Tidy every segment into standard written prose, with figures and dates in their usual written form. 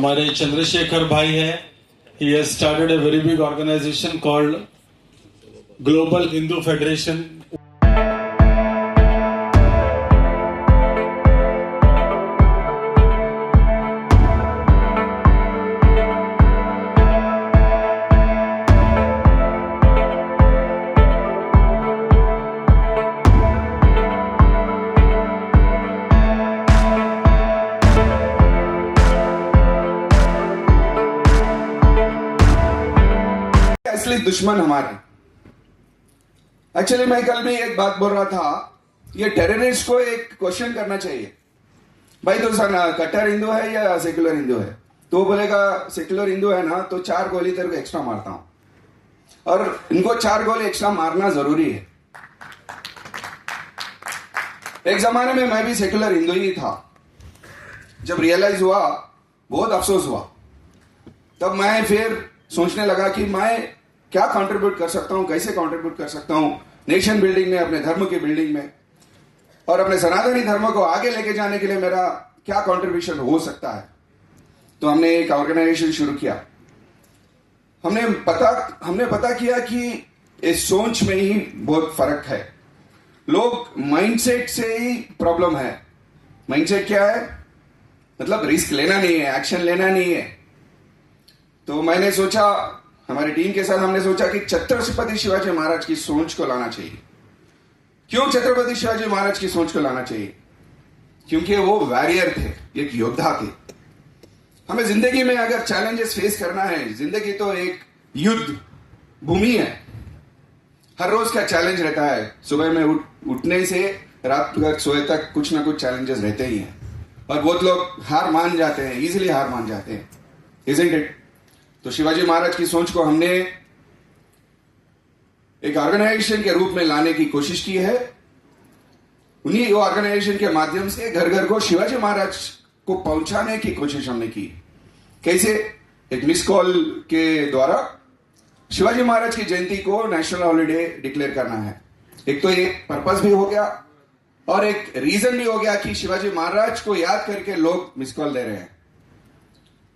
हमारे चंद्रशेखर भाई है. He has started a very big organization called Global Hindu Federation. असली दुश्मन हमारे. एक्चुअली मैं कल भी एक बात बोल रहा था, ये टेररिस्ट को एक क्वेश्चन करना चाहिए, भाई तो कट्टर हिंदू है या सेक्युलर हिंदू है? तो बोलेगा सेक्युलर हिंदू है ना, तो 4 गोली तेरे को एक्स्ट्रा मारता हूं. और इनको 4 गोली एक्स्ट्रा मारना जरूरी है. एक जमाने में मैं भी सेक्युलर हिंदू ही था. जब रियलाइज हुआ, बहुत अफसोस हुआ, तब मैं फिर सोचने लगा कि मैं क्या कंट्रीब्यूट कर सकता हूं, कैसे कंट्रीब्यूट कर सकता हूं नेशन बिल्डिंग में, अपने धर्म की बिल्डिंग में, और अपने सनातनी धर्म को आगे लेके जाने के लिए मेरा क्या कंट्रीब्यूशन हो सकता है. तो हमने एक ऑर्गेनाइजेशन शुरू किया. हमने पता किया कि इस सोच में ही बहुत फर्क है. लोग माइंडसेट से ही प्रॉब्लम है. माइंडसेट क्या है? मतलब रिस्क लेना नहीं है, एक्शन लेना नहीं है. तो मैंने सोचा, हमारी टीम के साथ हमने सोचा कि छत्रपति शिवाजी महाराज की सोच को लाना चाहिए. क्यों छत्रपति शिवाजी महाराज की सोच को लाना चाहिए? क्योंकि वो वॉरियर थे, एक योद्धा थे. हमें जिंदगी में अगर चैलेंजेस फेस करना है, जिंदगी तो एक युद्ध भूमि है. हर रोज का चैलेंज रहता है. सुबह में उठने से रात तक सोए तक कुछ ना कुछ चैलेंजेस रहते ही हैं. और बहुत लोग हार मान जाते हैं, इजीली हार मान जाते हैं, इजंट इट? तो शिवाजी महाराज की सोच को हमने एक ऑर्गेनाइजेशन के रूप में लाने की कोशिश की है. उन्हीं ऑर्गेनाइजेशन के माध्यम से घर घर को शिवाजी महाराज को पहुंचाने की कोशिश हमने की. कैसे? एक मिस कॉल के द्वारा शिवाजी महाराज की जयंती को नेशनल हॉलिडे डिक्लेयर करना है. एक तो ये पर्पस भी हो गया और एक रीजन भी हो गया कि शिवाजी महाराज को याद करके लोग मिस कॉल दे रहे हैं.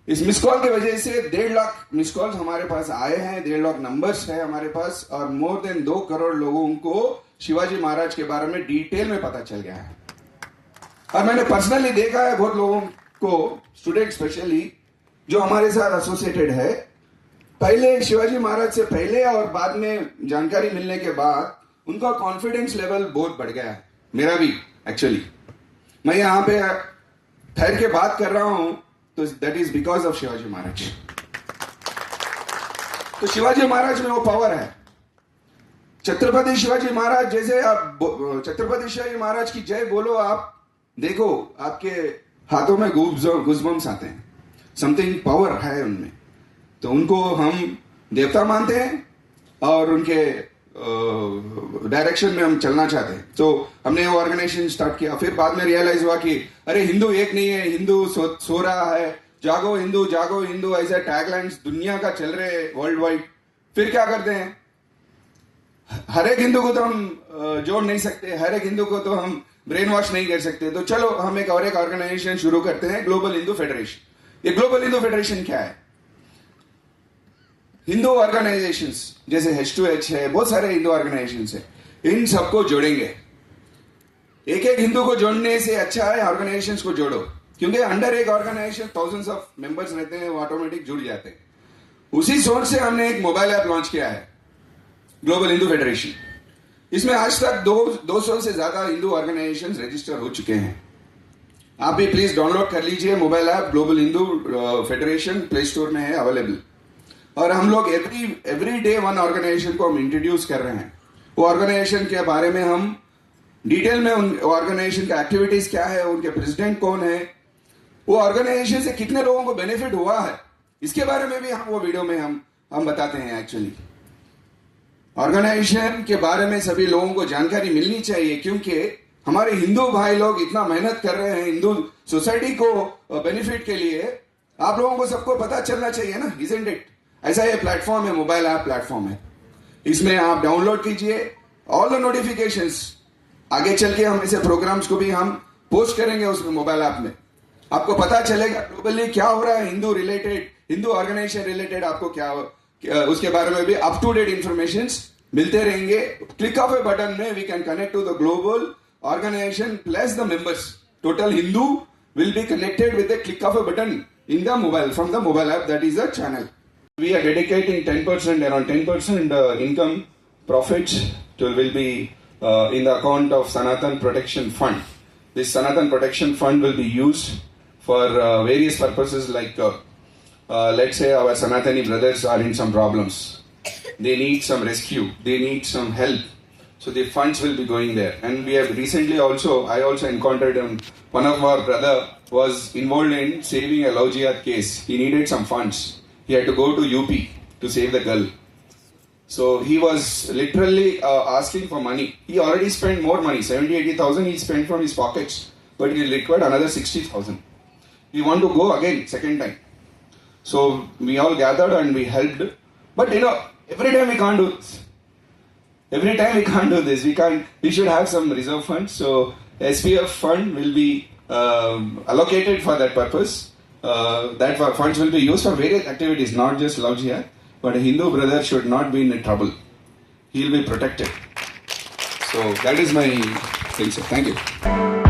इस मिस कॉल की वजह से 1.5 लाख मिस कॉल हमारे पास आए हैं, 1.5 लाख नंबर्स है हमारे पास, और मोर देन 2 करोड़ लोगों को शिवाजी महाराज के बारे में डिटेल में पता चल गया है. और मैंने पर्सनली देखा है बहुत लोगों को, स्टूडेंट स्पेशली, जो हमारे साथ एसोसिएटेड है, पहले शिवाजी महाराज से पहले और बाद में जानकारी मिलने के बाद उनका कॉन्फिडेंस लेवल बहुत बढ़ गया है. मेरा भी एक्चुअली. मैं यहां पे ठहर के बात कर रहा हूं तो that is because of Shivaji Maharaj. तो शिवाजी महाराज में वो पावर है. छत्रपति शिवाजी महाराज जैसे आप छत्रपति शिवाजी महाराज की जय बोलो, आप देखो आपके हाथों में गूज़बम्स आते हैं. समथिंग पावर है उनमें. तो उनको हम देवता मानते हैं और उनके डायरेक्शन में हम चलना चाहते हैं. तो हमने वो ऑर्गेनाइजेशन स्टार्ट किया. फिर बाद में रियलाइज हुआ कि अरे हिंदू एक नहीं है, हिंदू सो रहा है. जागो हिंदू ऐसे टैगलाइंस दुनिया का चल रहे हैं वर्ल्ड वाइड. फिर क्या करते हैं? हर एक हिंदू को तो हम जोड़ नहीं सकते, हर एक हिंदू को तो हम ब्रेन वॉश नहीं कर सकते. तो चलो हम एक ऑर्गेनाइजेशन शुरू करते हैं, ग्लोबल हिंदू फेडरेशन. ये ग्लोबल हिंदू फेडरेशन क्या है? हिंदू ऑर्गेनाइजेशंस जैसे H2H है, बहुत सारे हिंदू ऑर्गेनाइजेशंस है, इन सबको जोड़ेंगे. एक एक हिंदू को जोड़ने से अच्छा है ऑर्गेनाइजेशंस को जोड़ो, क्योंकि अंडर एक ऑर्गेनाइजेशन थाउजेंड्स ऑफ मेंबर्स रहते हैं, वो ऑटोमेटिक जुड़ जाते हैं. उसी सोच से हमने एक मोबाइल ऐप लॉन्च किया है, ग्लोबल हिंदू फेडरेशन. इसमें आज तक 200 से ज्यादा हिंदू ऑर्गेनाइजेशंस रजिस्टर हो चुके हैं. आप भी प्लीज डाउनलोड कर लीजिए mobile app global Hindu federation, play store में है अवेलेबल. और हम लोग एवरी डे वन ऑर्गेनाइजेशन को हम इंट्रोड्यूस कर रहे हैं. वो ऑर्गेनाइजेशन के बारे में हम डिटेल में, उन ऑर्गेनाइजेशन का एक्टिविटीज क्या है, उनके प्रेसिडेंट कौन है, वो ऑर्गेनाइजेशन से कितने लोगों को बेनिफिट हुआ है, इसके बारे में भी हम वो वीडियो में हम बताते हैं. एक्चुअली ऑर्गेनाइजेशन के बारे में सभी लोगों को जानकारी मिलनी चाहिए, क्योंकि हमारे हिंदू भाई लोग इतना मेहनत कर रहे हैं हिंदू सोसाइटी को बेनिफिट के लिए. आप लोगों को सबको पता चलना चाहिए ना, इजंट इट? ऐसा ये प्लेटफॉर्म है, मोबाइल ऐप प्लेटफॉर्म है. इसमें आप डाउनलोड कीजिए ऑल द नोटिफिकेशंस. आगे चल के हम ऐसे प्रोग्राम्स को भी हम पोस्ट करेंगे उसमें, मोबाइल ऐप में. आपको पता चलेगा ग्लोबली क्या हो रहा है, हिंदू ऑर्गेनाइजेशन रिलेटेड आपको उसके बारे में भी अप टू डेट इंफॉर्मेशन मिलते रहेंगे. क्लिक ऑफ ए बटन में we can connect to the global organisation plus the members. Total Hindu will be connected with a click of a button in the mobile, from the mobile app. That is the channel. We are dedicating 10%, around 10% income profits will be in the account of Sanatan Protection Fund. This Sanatan Protection Fund will be used for various purposes, like let's say our Sanatani brothers are in some problems. They need some rescue. They need some help. So the funds will be going there. And we have recently I also encountered one of our brother was involved in saving a love jihad case. He needed some funds. He had to go to UP to save the girl. So he was literally asking for money. He already spent more money, 70,000-80,000 he spent from his pockets. But he required another 60,000. We want to go again, second time. So we all gathered and we helped. But every time we can't do this. Every time we can't do this. We should have some reserve funds. So SPF fund will be allocated for that purpose. That funds will be used for various activities, not just love jihad. But a Hindu brother should not be in trouble. He will be protected. So that is my thing, sir. Thank you.